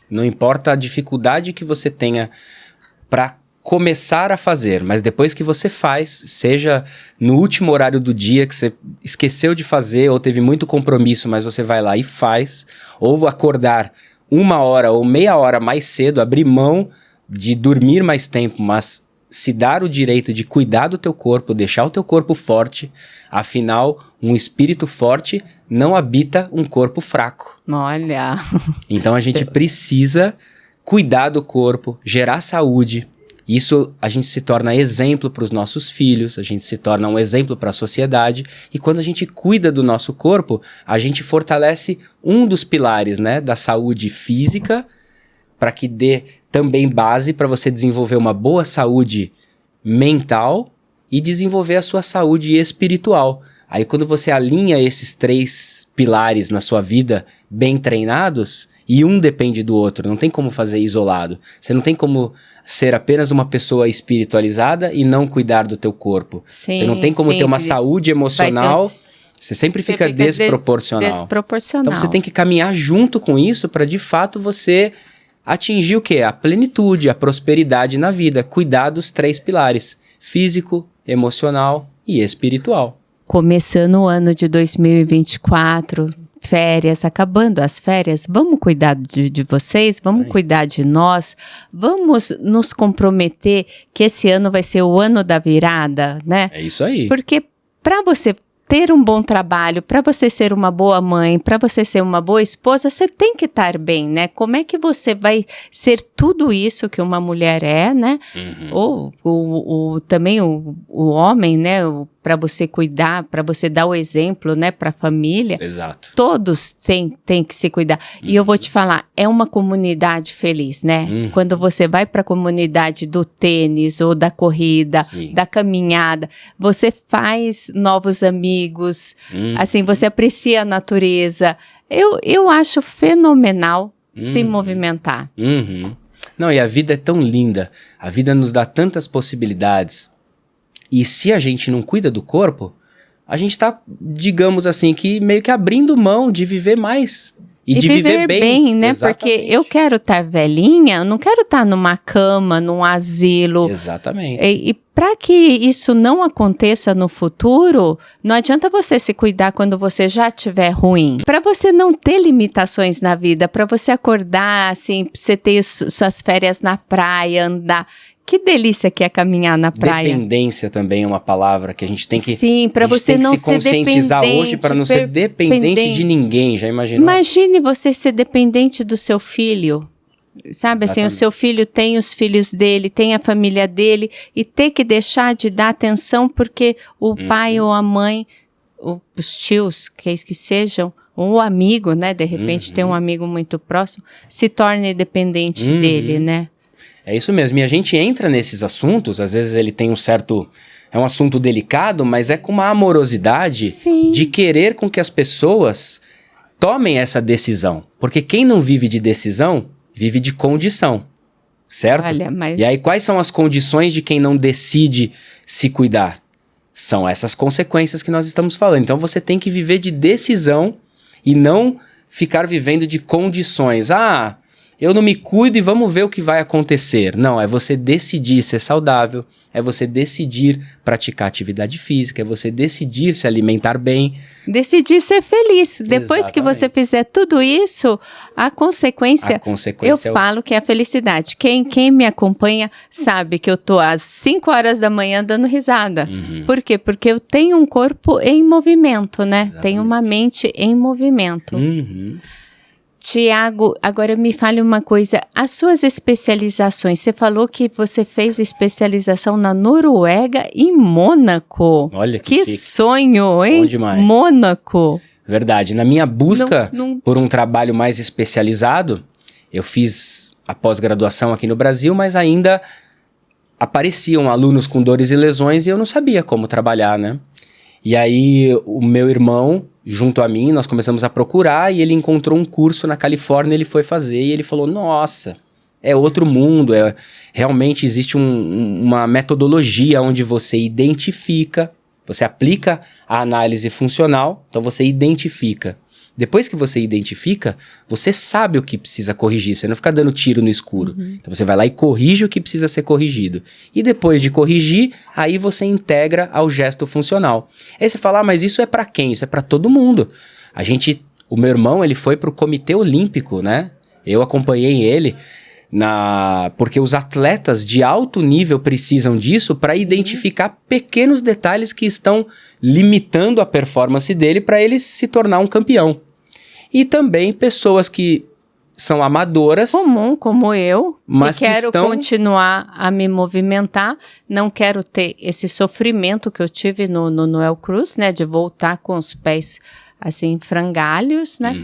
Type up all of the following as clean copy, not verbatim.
Não importa a dificuldade que você tenha para começar a fazer, mas depois que você faz, seja no último horário do dia que você esqueceu de fazer ou teve muito compromisso, mas você vai lá e faz, ou acordar 1 hora ou meia hora mais cedo, abrir mão de dormir mais tempo, mas se dar o direito de cuidar do teu corpo, deixar o teu corpo forte, afinal, um espírito forte não habita um corpo fraco. Olha! Então a gente precisa cuidar do corpo, gerar saúde. Isso a gente se torna exemplo para os nossos filhos, a gente se torna um exemplo para a sociedade, e quando a gente cuida do nosso corpo, a gente fortalece um dos pilares, né, da saúde física, para que dê também base para você desenvolver uma boa saúde mental e desenvolver a sua saúde espiritual. Aí quando você alinha esses 3 pilares na sua vida bem treinados, e um depende do outro, não tem como fazer isolado. Você não tem como ser apenas uma pessoa espiritualizada e não cuidar do teu corpo. Sim, você não tem como ter uma saúde emocional, você sempre fica desproporcional. Desproporcional. Então você tem que caminhar junto com isso para de fato você atingir o quê? A plenitude, a prosperidade na vida. Cuidar dos 3 pilares: físico, emocional e espiritual. Começando o ano de 2024, férias, acabando as férias, vamos cuidar de vocês, vamos cuidar de nós, vamos nos comprometer que esse ano vai ser o ano da virada, né? É isso aí. Porque para você ter um bom trabalho, para você ser uma boa mãe, para você ser uma boa esposa, você tem que estar bem, né? Como é que você vai ser tudo isso que uma mulher é, né? Ou também o homem, né? Para você cuidar, para você dar o exemplo, né? Para a família. Exato. Todos têm que se cuidar. E eu vou te falar, é uma comunidade feliz, né? Quando você vai para a comunidade do tênis ou da corrida, da caminhada, você faz novos amigos, assim, você aprecia a natureza. Eu acho fenomenal se movimentar. Não, e a vida é tão linda, a vida nos dá tantas possibilidades. E se a gente não cuida do corpo, a gente tá, digamos assim, que meio que abrindo mão de viver mais. E de viver bem, né? Exatamente. Porque eu quero estar velhinha, eu não quero estar numa cama, num asilo. Exatamente. E para que isso não aconteça no futuro, não adianta você se cuidar quando você já estiver ruim. Para você não ter limitações na vida, para você acordar, assim, pra você ter suas férias na praia, andar. Que delícia que é caminhar na praia. Dependência também é uma palavra que a gente tem que... Sim, para você não ser dependente. se conscientizar hoje para não ser dependente de ninguém, já imaginou? Imagine você ser dependente do seu filho. Sabe, assim, o seu filho tem os filhos dele, tem a família dele, e ter que deixar de dar atenção porque o pai ou a mãe, os tios, que sejam, ou o amigo, né, de repente tem um amigo muito próximo, se torne dependente dele, né? É isso mesmo, e a gente entra nesses assuntos, às vezes ele tem um certo... É um assunto delicado, mas é com uma amorosidade de querer com que as pessoas tomem essa decisão. Porque quem não vive de decisão, vive de condição, certo? Olha, mas... E aí, quais são as condições de quem não decide se cuidar? São essas consequências que nós estamos falando. Então, você tem que viver de decisão e não ficar vivendo de condições. Ah... Eu não me cuido e vamos ver o que vai acontecer. Não, é você decidir ser saudável, é você decidir praticar atividade física, é você decidir se alimentar bem. Decidir ser feliz. Depois que você fizer tudo isso, a consequência eu falo que é a felicidade. Quem me acompanha sabe que eu tô às 5 horas da manhã dando risada. Por quê? Porque eu tenho um corpo em movimento, né? Exatamente. Tenho uma mente em movimento. Tiago, agora me fale uma coisa, as suas especializações, você falou que você fez especialização na Noruega e Mônaco. Olha que sonho, hein? Bom demais. Mônaco. Verdade, na minha busca por um trabalho mais especializado, eu fiz a pós-graduação aqui no Brasil, mas ainda apareciam alunos com dores e lesões e eu não sabia como trabalhar, né? E aí o meu irmão, junto a mim, nós começamos a procurar e ele encontrou um curso na Califórnia, ele foi fazer e ele falou, nossa, é outro mundo, realmente existe uma metodologia onde você identifica, você aplica a análise funcional, então você identifica Depois que você identifica, você sabe o que precisa corrigir, você não fica dando tiro no escuro. Então você vai lá e corrige o que precisa ser corrigido. E depois de corrigir, aí você integra ao gesto funcional. Aí você fala, mas isso é pra quem? Isso é pra todo mundo. O meu irmão, ele foi pro Comitê Olímpico, né? Eu acompanhei ele porque os atletas de alto nível precisam disso para identificar pequenos detalhes que estão limitando a performance dele para ele se tornar um campeão. E também pessoas que são amadoras. Comum, como eu, mas que quero continuar a me movimentar, não quero ter esse sofrimento que eu tive no Noel Cruz, né? De voltar com os pés, assim, frangalhos, né?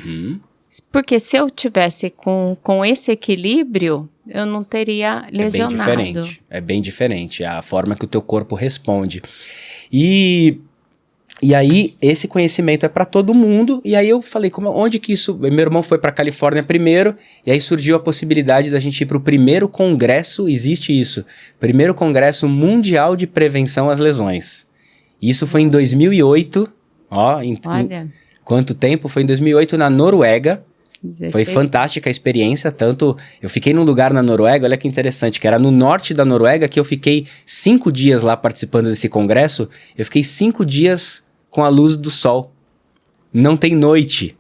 Porque se eu tivesse com esse equilíbrio, eu não teria lesionado. É bem diferente a forma que o teu corpo responde. E aí, esse conhecimento é para todo mundo. E aí eu falei, onde que isso... Meu irmão foi para Califórnia primeiro, e aí surgiu a possibilidade da gente ir para o primeiro congresso, existe isso, primeiro congresso mundial de prevenção às lesões. Isso foi em 2008, Olha... Quanto tempo? Foi em 2008 na Noruega. 16. Foi fantástica a experiência, tanto... Eu fiquei num lugar na Noruega, olha que interessante, que era no norte da Noruega, que eu fiquei 5 dias lá participando desse congresso. Eu fiquei 5 dias com a luz do sol. Não tem noite.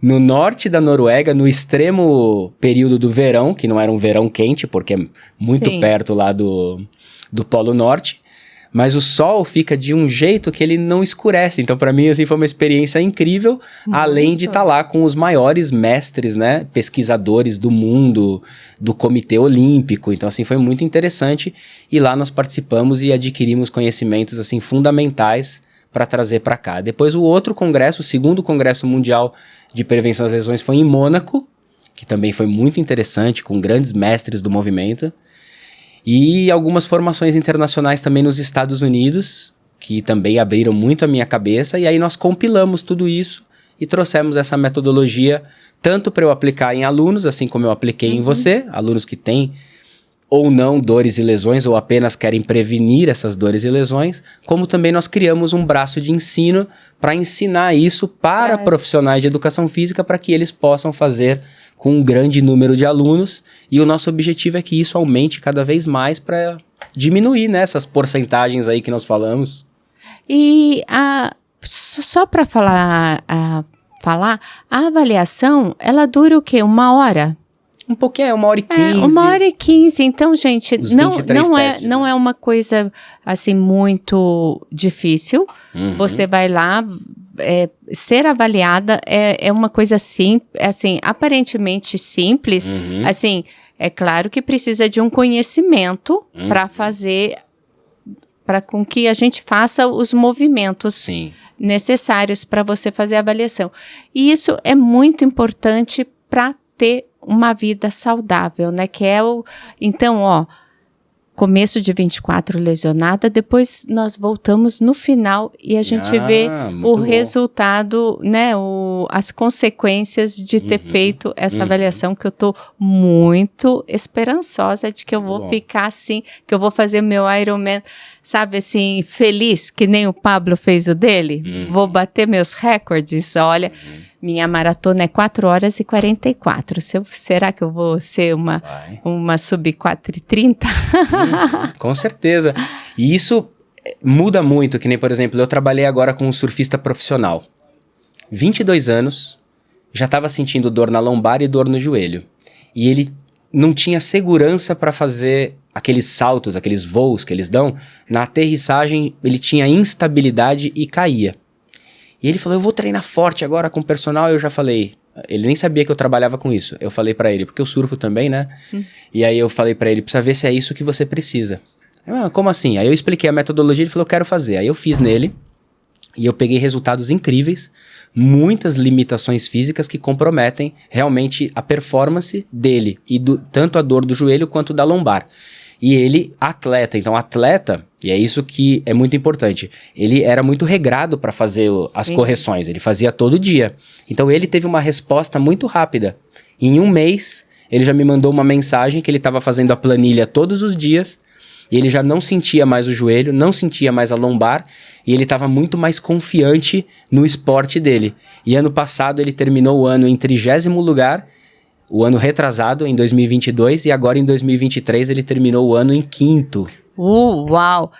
No norte da Noruega, no extremo período do verão, que não era um verão quente, porque é muito perto lá do Polo Norte, mas o sol fica de um jeito que ele não escurece. Então, para mim, assim, foi uma experiência incrível, além de estar lá com os maiores mestres, né, pesquisadores do mundo, do Comitê Olímpico. Então, assim, foi muito interessante. E lá nós participamos e adquirimos conhecimentos, assim, fundamentais para trazer para cá. Depois, o outro congresso, o segundo Congresso Mundial de Prevenção às Lesões, foi em Mônaco, que também foi muito interessante, com grandes mestres do movimento. E algumas formações internacionais também nos Estados Unidos, que também abriram muito a minha cabeça, e aí nós compilamos tudo isso e trouxemos essa metodologia tanto para eu aplicar em alunos, assim como eu apliquei em você, alunos que têm ou não dores e lesões, ou apenas querem prevenir essas dores e lesões, como também nós criamos um braço de ensino para ensinar isso para profissionais de educação física, para que eles possam fazer com um grande número de alunos, e o nosso objetivo é que isso aumente cada vez mais para diminuir, né, essas porcentagens aí que nós falamos. E só para falar, a avaliação, ela dura o quê? 1 hora? Um pouquinho, 1h15. 1h15. Então, gente, não é uma coisa assim muito difícil. Você vai lá, ser avaliada é uma coisa assim, aparentemente simples. Assim, é claro que precisa de um conhecimento para fazer, para com que a gente faça os movimentos necessários para você fazer a avaliação. E isso é muito importante para ter uma vida saudável, né? Que é então, começo de 24 lesionada, depois nós voltamos no final e a gente vê o resultado, né? As consequências de ter feito essa avaliação, que eu tô muito esperançosa de que eu vou ficar assim, que eu vou fazer meu Ironman, sabe, assim, feliz, que nem o Pablo fez o dele. Vou bater meus recordes, olha... Minha maratona é 4 horas e 44. Será que eu vou ser uma sub 4:30? Com certeza. E isso muda muito, que nem, por exemplo, eu trabalhei agora com um surfista profissional. 22 anos, já estava sentindo dor na lombar e dor no joelho. E ele não tinha segurança para fazer aqueles saltos, aqueles voos que eles dão. Na aterrissagem, ele tinha instabilidade e caía. E ele falou, eu vou treinar forte agora com o personal. Eu já falei, ele nem sabia que eu trabalhava com isso. Eu falei pra ele, porque eu surfo também, né? E aí eu falei pra ele, precisa ver se é isso que você precisa. Como assim? Aí eu expliquei a metodologia, ele falou, eu quero fazer. Aí eu fiz nele, e eu peguei resultados incríveis, muitas limitações físicas que comprometem realmente a performance dele, e tanto a dor do joelho quanto da lombar. E ele, atleta, então atleta, e é isso que é muito importante, ele era muito regrado para fazer as correções, ele fazia todo dia. Então ele teve uma resposta muito rápida. Em 1 mês, ele já me mandou uma mensagem que ele estava fazendo a planilha todos os dias, e ele já não sentia mais o joelho, não sentia mais a lombar, e ele estava muito mais confiante no esporte dele. E ano passado ele terminou o ano em 30º lugar, o ano retrasado, em 2022, e agora em 2023 ele terminou o ano em 5º. Uau!